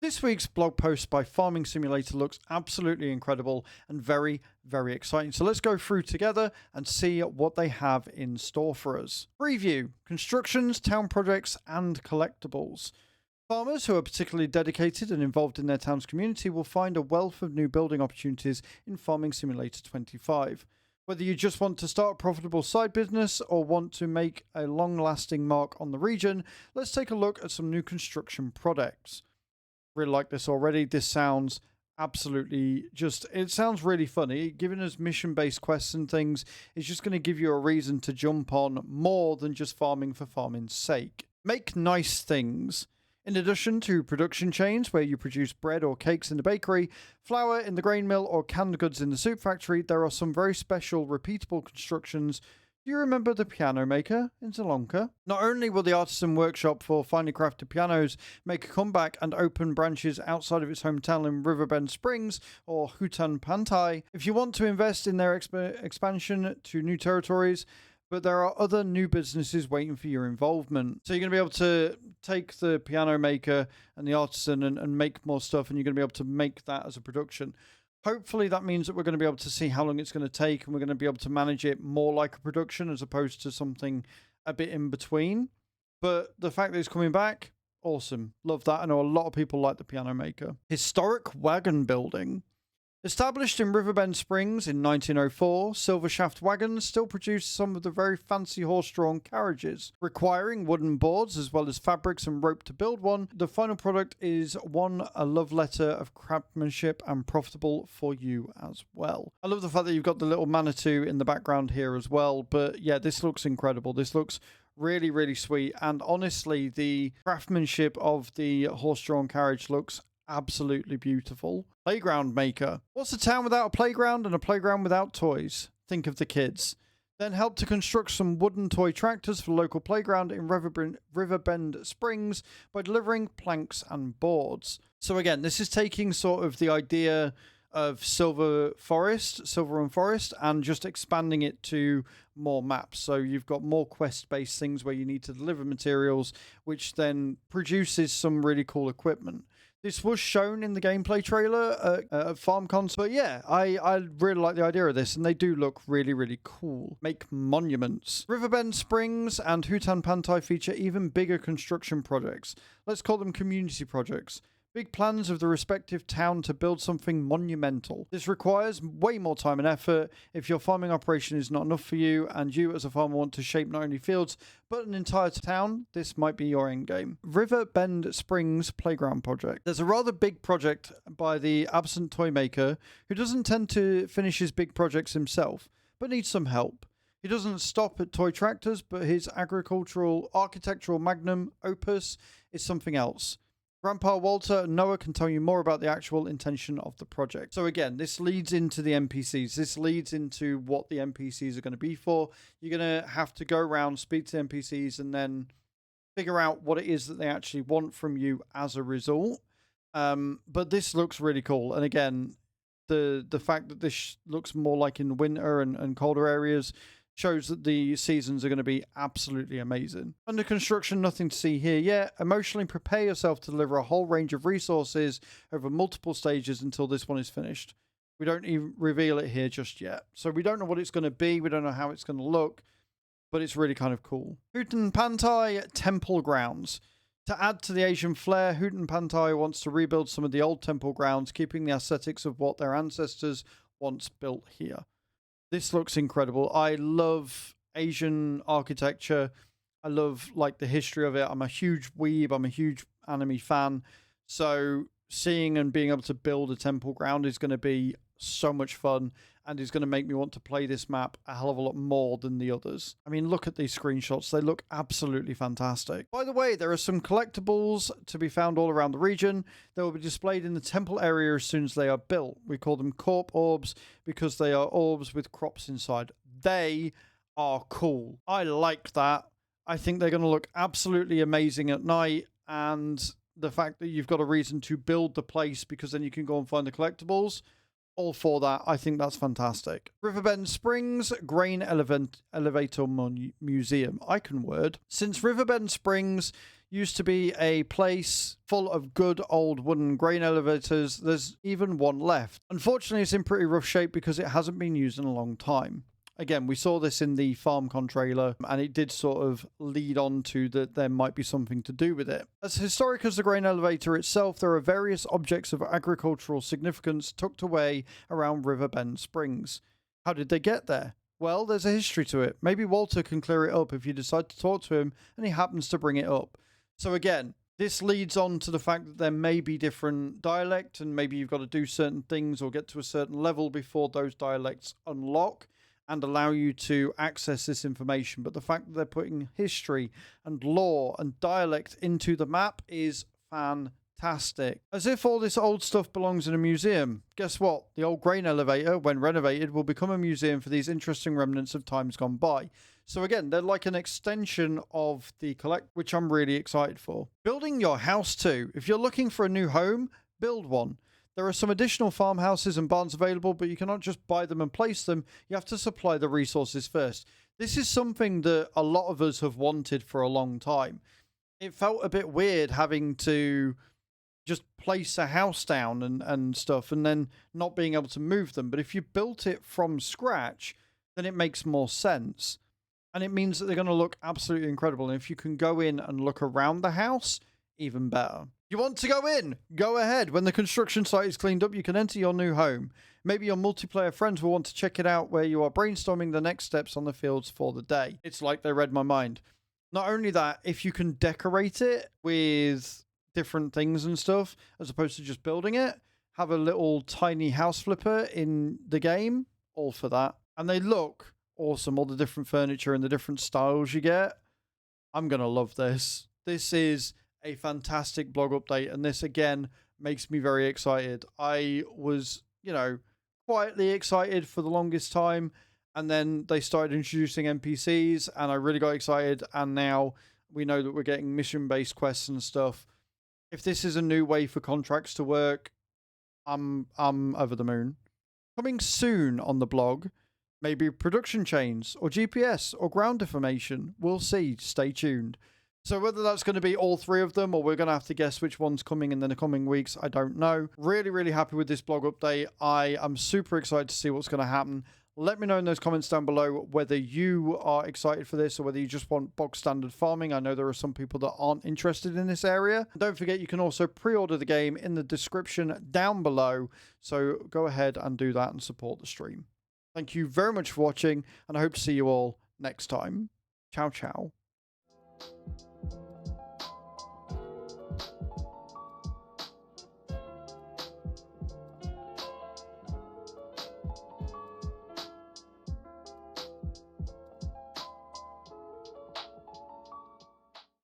This week's blog post by Farming Simulator looks absolutely incredible and very, very exciting. So let's go through together and see what they have in store for us. Preview: constructions, town projects, and collectibles. Farmers who are particularly dedicated and involved in their town's community will find a wealth of new building opportunities in Farming Simulator 25. Whether you just want to start a profitable side business or want to make a long-lasting mark on the region, let's take a look at some new construction products. Really like this already. This sounds absolutely it sounds really funny. Giving us mission-based quests and things is just going to give you a reason to jump on more than just farming for farming's sake. Make nice things. In addition to production chains where you produce bread or cakes in the bakery, flour in the grain mill, or canned goods in the soup factory, there are some very special repeatable constructions. Do you remember the piano maker in Sri Lanka? Not only will the artisan workshop for finely crafted pianos make a comeback and open branches outside of its hometown in Riverbend Springs or Hutan, Pantai, if you want to invest in their expansion to new territories, but there are other new businesses waiting for your involvement. So you're going to be able to take the piano maker and the artisan and make more stuff, and you're going to be able to make that as a production. Hopefully that means that we're going to be able to see how long it's going to take, and we're going to be able to manage it more like a production as opposed to something a bit in between. But the fact that it's coming back, awesome. Love that. I know a lot of people like the piano maker. Historic wagon building. Established in Riverbend Springs in 1904, Silver Shaft wagons still produce some of the very fancy horse-drawn carriages. Requiring wooden boards as well as fabrics and rope to build one, the final product is a love letter of craftsmanship and profitable for you as well. I love the fact that you've got the little Manitou in the background here as well, but yeah, this looks incredible. This looks really, really sweet, and honestly, the craftsmanship of the horse-drawn carriage looks absolutely beautiful. Playground maker. What's a town without a playground and a playground without toys? Think of the kids. Then help to construct some wooden toy tractors for the local playground in Riverbend Springs by delivering planks and boards. So again, this is taking sort of the idea of Silver Run Forest, and just expanding it to more maps. So you've got more quest-based things where you need to deliver materials, which then produces some really cool equipment. This was shown in the gameplay trailer at FarmCon, but yeah, I really like the idea of this, and they do look really, really cool. Make monuments. Riverbend Springs and Hutan Pantai feature even bigger construction projects. Let's call them community projects. Big plans of the respective town to build something monumental. This requires way more time and effort. If your farming operation is not enough for you, and you as a farmer want to shape not only fields, but an entire town, this might be your end game. Riverbend Springs Playground Project. There's a rather big project by the absent toy maker who doesn't tend to finish his big projects himself, but needs some help. He doesn't stop at toy tractors, but his architectural magnum opus is something else. Grandpa Walter and Noah can tell you more about the actual intention of the project. So again, this leads into the NPCs. This leads into what the NPCs are going to be for. You're going to have to go around, speak to NPCs, and then figure out what it is that they actually want from you as a result. But this looks really cool. And again, the fact that this looks more like in winter and colder areas shows that the seasons are going to be absolutely amazing. Under construction, nothing to see here yet. Emotionally prepare yourself to deliver a whole range of resources over multiple stages until this one is finished. We don't even reveal it here just yet. So we don't know what it's going to be. We don't know how it's going to look, but it's really kind of cool. Hutan Pantai Temple Grounds. To add to the Asian flair, Hutan Pantai wants to rebuild some of the old temple grounds, keeping the aesthetics of what their ancestors once built here. This looks incredible. I love Asian architecture. I love like the history of it. I'm a huge weeb. I'm a huge anime fan. So seeing and being able to build a temple ground is going to be so much fun, and is going to make me want to play this map a hell of a lot more than the others. I mean, look at these screenshots. They look absolutely fantastic. By the way, there are some collectibles to be found all around the region. They will be displayed in the temple area as soon as they are built. We call them corp orbs because they are orbs with crops inside. They are cool. I like that. I think they're going to look absolutely amazing at night, and the fact that you've got a reason to build the place because then you can go and find the collectibles, all for that. I think that's fantastic. Riverbend Springs Grain Elevator Museum. Icon word. Since Riverbend Springs, used to be a place full of good old wooden grain elevators. There's even one left. Unfortunately, it's in pretty rough shape because it hasn't been used in a long time. Again, we saw this in the FarmCon trailer, and it did sort of lead on to that there might be something to do with it. As historic as the grain elevator itself, there are various objects of agricultural significance tucked away around Riverbend Springs. How did they get there? Well, there's a history to it. Maybe Walter can clear it up if you decide to talk to him and he happens to bring it up. So again, this leads on to the fact that there may be different dialect, and maybe you've got to do certain things or get to a certain level before those dialects unlock and allow you to access this information. But the fact that they're putting history and lore and dialect into the map is fantastic. As if all this old stuff belongs in a museum. Guess what? The old grain elevator, when renovated, will become a museum for these interesting remnants of times gone by. So again, they're like an extension of the collect, which I'm really excited for. Building your house too. If you're looking for a new home, build one. There are some additional farmhouses and barns available, but you cannot just buy them and place them. You have to supply the resources first. This is something that a lot of us have wanted for a long time. It felt a bit weird having to just place a house down and stuff and then not being able to move them. But if you built it from scratch, then it makes more sense. And it means that they're going to look absolutely incredible. And if you can go in and look around the house, even better. You want to go in? Go ahead. When the construction site is cleaned up, you can enter your new home. Maybe your multiplayer friends will want to check it out where you are brainstorming the next steps on the fields for the day. It's like they read my mind. Not only that, if you can decorate it with different things and stuff, as opposed to just building it, have a little tiny house flipper in the game, all for that. And they look awesome, all the different furniture and the different styles you get. I'm going to love this. This is a fantastic blog update, and this again makes me very excited. I was, quietly excited for the longest time, and then they started introducing NPCs and I really got excited, and now we know that we're getting mission-based quests and stuff. If this is a new way for contracts to work, I'm over the moon. Coming soon on the blog, maybe production chains or GPS or ground information. We'll see. Stay tuned. So whether that's going to be all three of them or we're going to have to guess which one's coming in the coming weeks, I don't know. Really, really happy with this blog update. I am super excited to see what's going to happen. Let me know in those comments down below whether you are excited for this or whether you just want box standard farming. I know there are some people that aren't interested in this area. And don't forget, you can also pre-order the game in the description down below. So go ahead and do that and support the stream. Thank you very much for watching, and I hope to see you all next time. Ciao, ciao.